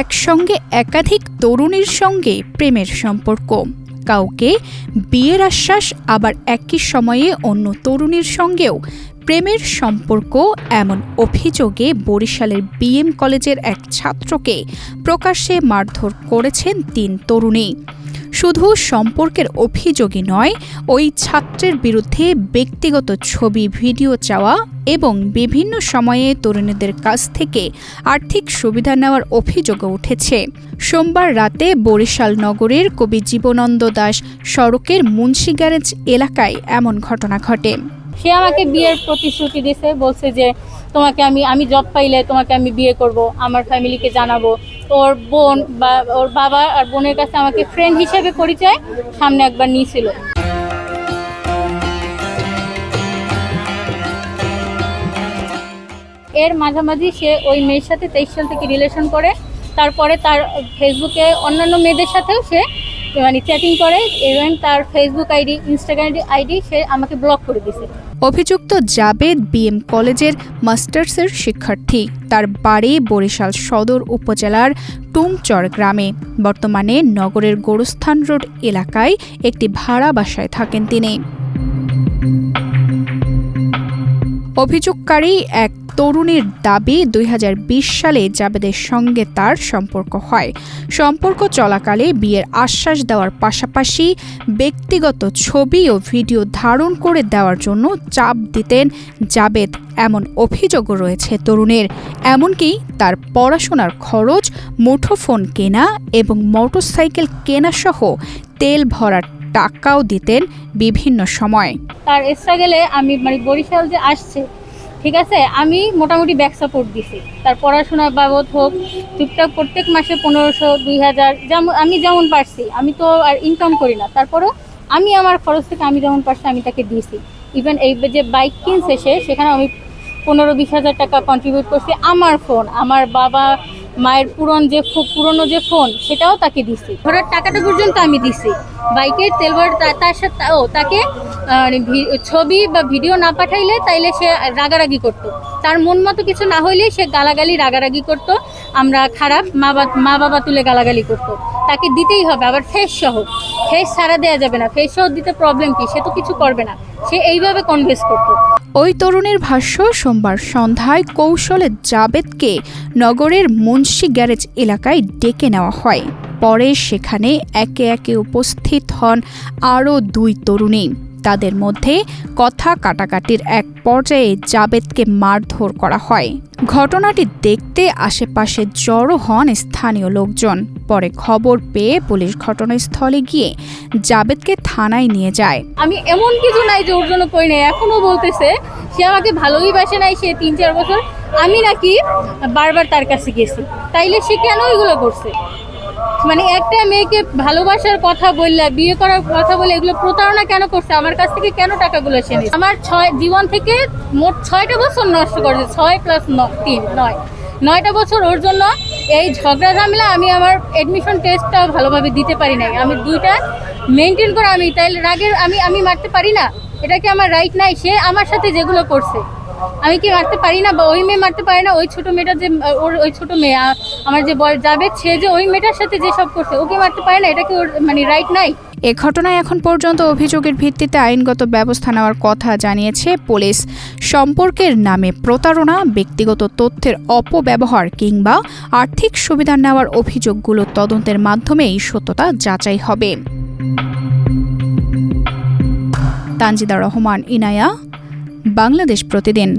একসঙ্গে একাধিক তরুণীর সঙ্গে প্রেমের সম্পর্ক, কাউকে বিয়ের আশ্বাস, আবার একই সময়ে অন্য তরুণীর সঙ্গেও প্রেমের সম্পর্ক, এমন অভিযোগে বরিশালের বিএম কলেজের এক ছাত্রকে প্রকাশ্যে মারধর করেছেন ৩ তরুণী। শুধু সম্পর্কের অভিযোগই নয়, ওই ছাত্রের বিরুদ্ধে ব্যক্তিগত ছবি, ভিডিও চাওয়া এবং বিভিন্ন সময়ে তরুণীদের কাছ থেকে আর্থিক সুবিধা নেওয়ার অভিযোগও উঠেছে। সোমবার রাতে বরিশাল নগরের কবি জীবনানন্দ দাশ সড়কের মুন্সি গ্যারেজ এলাকায় এমন ঘটনা ঘটে। সে আমাকে বিয়ের প্রতিশ্রুতি দিয়েছে, বলছে যে তোমাকে আমি জব পাইলে তোমাকে আমি বিয়ে করব, আমার ফ্যামিলিকে জানাবো। ওর বোন বা ওর বাবা আর বোনের কাছে আমাকে ফ্রেন্ড হিসেবে পরিচয় সামনে একবার নিয়েছিল। এর মাঝামাঝি সে ওই মেয়ের সাথে 23 সাল থেকে রিলেশন করে, তারপরে তার ফেসবুকে অন্যান্য মেয়েদের সাথেও সে চ্যাটিং করে, এবং তার ফেসবুক আইডি, ইনস্টাগ্রাম আইডি সে আমাকে ব্লক করে দিয়েছে। অভিযুক্ত জাবেদ বিএম কলেজের মাস্টার্সের শিক্ষার্থী। তার বাড়ি বরিশাল সদর উপজেলার টুংচর গ্রামে। বর্তমানে নগরের গোরস্থান রোড এলাকায় একটি ভাড়া বাসায় থাকেন তিনি। অভিযোগকারী এক তরুণীর দাবি, 2020 সালে জাবেদের সঙ্গে তার সম্পর্ক হয়। সম্পর্ক চলাকালে বিয়ের আশ্বাস দেওয়ার পাশাপাশি ব্যক্তিগত ছবি ও ভিডিও ধারণ করে দেওয়ার জন্য চাপ দিতেন জাবেদ, এমন অভিযোগও রয়েছে তরুণের। এমনকি তার পড়াশোনার খরচ, মুঠোফোন কেনা এবং মোটরসাইকেল কেনা সহ তেল ভরার টাকাও দিতেন বিভিন্ন সময়। তার স্ট্রাগলে আমি বরিশাল যে আসছে, ঠিক আছে, আমি মোটামুটি ব্যাক সাপোর্ট দিছি। তার পড়াশোনার বাবদ হোক, টুকটাক প্রত্যেক মাসে 1500, 2000 আমি যেমন পারছি, আমি তো আর ইনকাম করি না, তারপরেও আমি আমার খরচ থেকে আমি যেমন পারছি আমি তাকে দিয়েছি। ইভেন এই যে বাইক কিনছে সেখানে আমি 15-20 হাজার টাকা কন্ট্রিবিউট করছি। আমার ফোন, আমার বাবা মায়ের পুরনো যে ফোন, সেটাও তাকে দিছি। ঘোরার টাকাটা পর্যন্ত আমি দিছি। বাইকের তেল ভরা তার সাথে তাকে ছবি বা ভিডিও না পাঠাইলে তাইলে সে রাগারাগি করতো। তার মন মতো কিছু না হইলে সে গালাগালি, রাগারাগি করতো। আমরা খারাপ, মা বাবা তুলে গালাগালি করতো। তাকে দিতেই হবে, আবার ফেস সহ। ফেস ছাড়া দেওয়া যাবে না, ফেস সহ দিতে প্রবলেম কি, সে তো কিছু করবে না। সে এইভাবে কনভিন্স করতো। ওই তরুণীর ভাষ্য, সোমবার সন্ধ্যায় কৌশলে জাবেদকে নগরের মুন্সি গ্যারেজ এলাকায় ডেকে নেওয়া হয়। পরে সেখানে একে একে উপস্থিত হন আরও 2 তরুণী। তাদের মধ্যে কথা কাটাকাটির এক পর্যায়ে জাবেদকে মারধর করা হয়। ঘটনাটি দেখতে আশেপাশে জড়ো হন স্থানীয় লোকজন। পরে খবর পেয়ে পুলিশ ঘটনাস্থলে গিয়ে জাবেদকে থানায় নিয়ে যায়। আমি এমন কিছু নাই যে ওর জন্য করি নাই, এখনো বলতেছে সে আমাকে ভালোই বাসে নাই, সে 3-4 বছর আমি নাকি বারবার তার কাছে গেছি। তাইলে সে কেন এগুলো করছে? একটা মেয়েকে ভালোবাসার কথা বললে, বিয়ে করার কথা বলে এগুলো প্রতারণা কেন করছে? আমার কাছ থেকে কেন টাকাগুলো সে নিচ্ছে? আমার জীবন থেকে মোট 6টা বছর নষ্ট করেছে। 6 + 3 9টা বছর ওর জন্য এই ঝগড়া ঝামেলা। আমি আমার এডমিশন টেস্টটা ভালোভাবে দিতে পারি নাই। আমি 2টা মেনটেন করে তাইলে রাগের আমি মারতে পারি না? এটা কি আমার রাইট নাই? সে আমার সাথে যেগুলো করছে আমি কি মারতে পারি না? বা ওই মেয়ে মারতে পারে না? ওই ছোট মেয়েটা যে ওই ছোট মেয়ে আমার যে যাবে, সে যে ওই মেয়েটার সাথে যেসব করছে ওকে মারতে পারে না? এটা কি ওর রাইট নাই? এ ঘটনায় এখন পর্যন্ত অভিযোগের ভিত্তিতে আইনগত ব্যবস্থা নেওয়ার কথা জানিয়েছে পুলিশ। সম্পর্কের নামে প্রতারণা, ব্যক্তিগত তথ্যের অপব্যবহার কিংবা আর্থিক সুবিধা নেওয়ার অভিযোগগুলো তদন্তের মাধ্যমেই সত্যতা যাচাই হবে। তানজিদা রহমান, ইনায়া, বাংলাদেশ প্রতিদিন।